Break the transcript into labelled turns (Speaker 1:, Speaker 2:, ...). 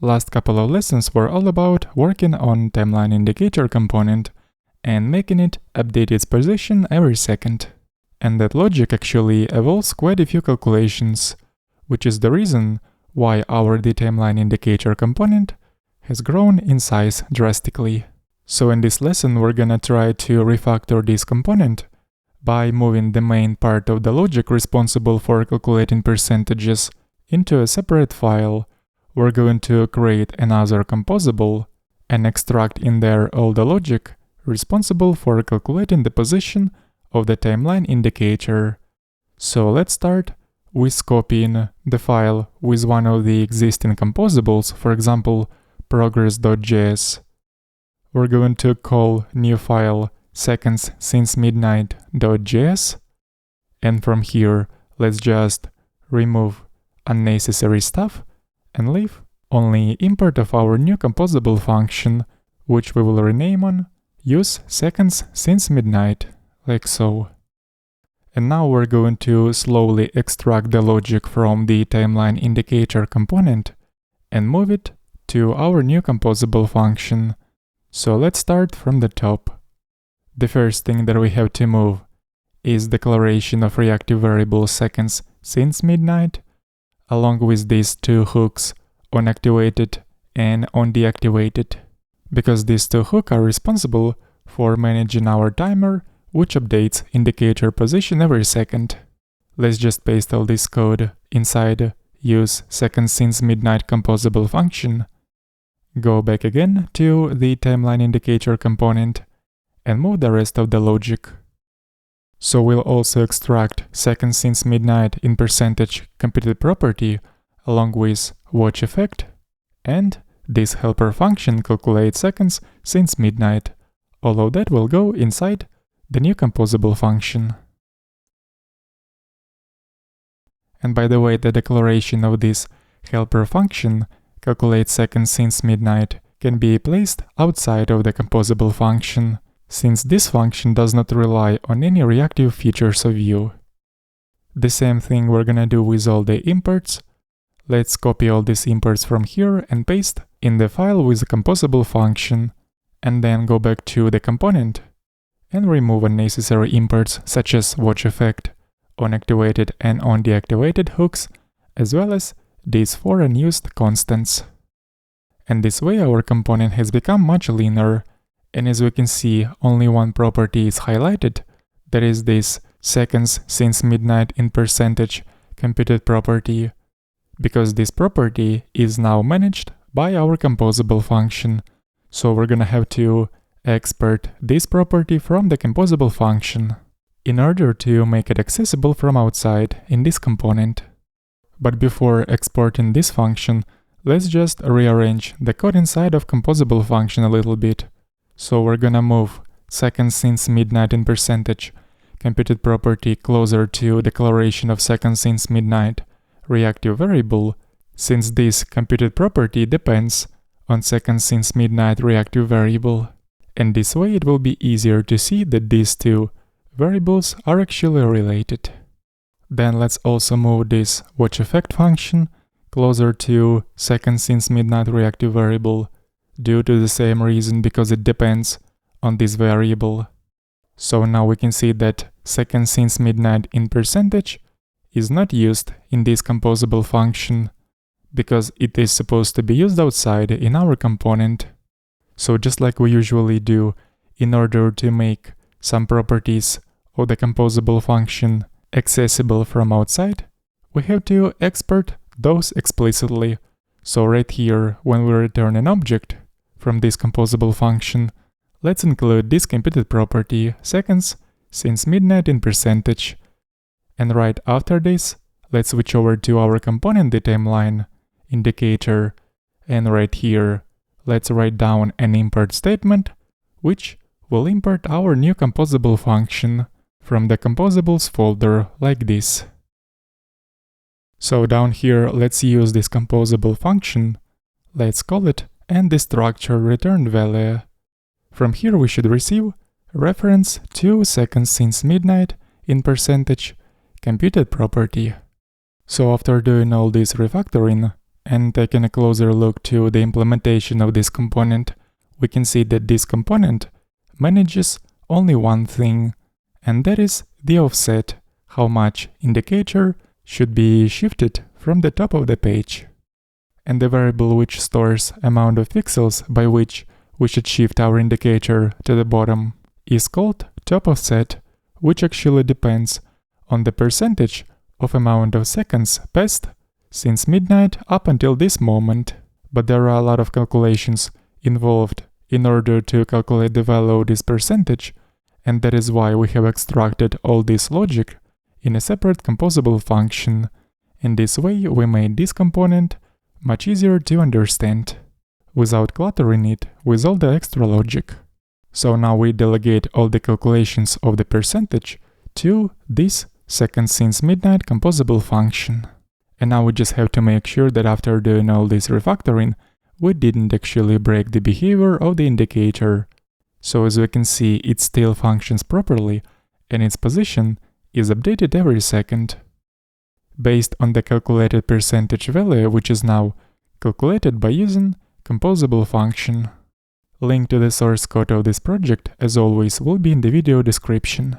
Speaker 1: Last couple of lessons were all about working on timeline indicator component and making it update its position every second. And that logic actually involves quite a few calculations, which is the reason why our timeline indicator component has grown in size drastically. So in this lesson we're gonna try to refactor this component by moving the main part of the logic responsible for calculating percentages into a separate file. We're going to create another composable and extract in there all the logic responsible for calculating the position of the timeline indicator. So let's start with copying the file with one of the existing composables, for example, progress.js. We're going to call new file SecondsSinceMidnight.js, and from here let's just remove unnecessary stuff and leave only import of our new composable function, which we will rename on useSecondsSinceMidnight, like so. And now we're going to slowly extract the logic from the timeline indicator component and move it to our new composable function. So let's start from the top. The first thing that we have to move is declaration of reactive variable SecondsSinceMidnight, along with these two hooks onActivated and onDeactivated, because these two hooks are responsible for managing our timer, which updates indicator position every second. Let's just paste all this code inside useSecondsSinceMidnight composable function. Go back again to the timeline indicator component and move the rest of the logic. So we'll also extract SecondsSinceMidnight in percentage computed property along with watch effect, and this helper function calculates seconds since midnight. All of that will go inside the new composable function. And by the way, the declaration of this helper function calculates seconds since midnight can be placed outside of the composable function, since this function does not rely on any reactive features of Vue. The same thing we're gonna do with all the imports. Let's copy all these imports from here and paste in the file with the composable function, and then go back to the component and remove unnecessary imports such as watch effect, onActivated and onDeactivated hooks, as well as these four unused constants. And this way our component has become much leaner, and as we can see, only one property is highlighted, that is this seconds since midnight in percentage computed property, because this property is now managed by our composable function. So we're gonna have to export this property from the composable function in order to make it accessible from outside in this component. But before exporting this function, let's just rearrange the code inside of composable function a little bit. So we're gonna move seconds since midnight in percentage computed property closer to declaration of seconds since midnight reactive variable, since this computed property depends on seconds since midnight reactive variable. And this way it will be easier to see that these two variables are actually related. Then let's also move this watch effect function closer to seconds since midnight reactive variable, due to the same reason, because it depends on this variable. So now we can see that seconds since midnight in percentage is not used in this composable function, because it is supposed to be used outside in our component. So just like we usually do, in order to make some properties of the composable function accessible from outside, we have to export those explicitly. So right here, when we return an object from this composable function, let's include this computed property seconds since midnight in percentage. And right after this, let's switch over to our component timeline indicator, and right here, let's write down an import statement, which will import our new composable function from the composables folder like this. So down here, let's use this composable function, let's call it, and the structure return value. From here we should receive reference to seconds since midnight in percentage computed property. So after doing all this refactoring, And taking a closer look to the implementation of this component, we can see that this component manages only one thing, and that is the offset, how much indicator should be shifted from the top of the page. And the variable which stores amount of pixels by which we should shift our indicator to the bottom is called top offset, which actually depends on the percentage of amount of seconds passed since midnight up until this moment. But there are a lot of calculations involved in order to calculate the value of this percentage, and that is why we have extracted all this logic in a separate composable function. In this way, we made this component much easier to understand, without cluttering it with all the extra logic. So now we delegate all the calculations of the percentage to this SecondsSinceMidnight composable function. And now we just have to make sure that after doing all this refactoring, we didn't actually break the behavior of the indicator. So as we can see, it still functions properly, and its position is updated every second, based on the calculated percentage value, which is now calculated by using composable function. Link to the source code of this project, as always, will be in the video description.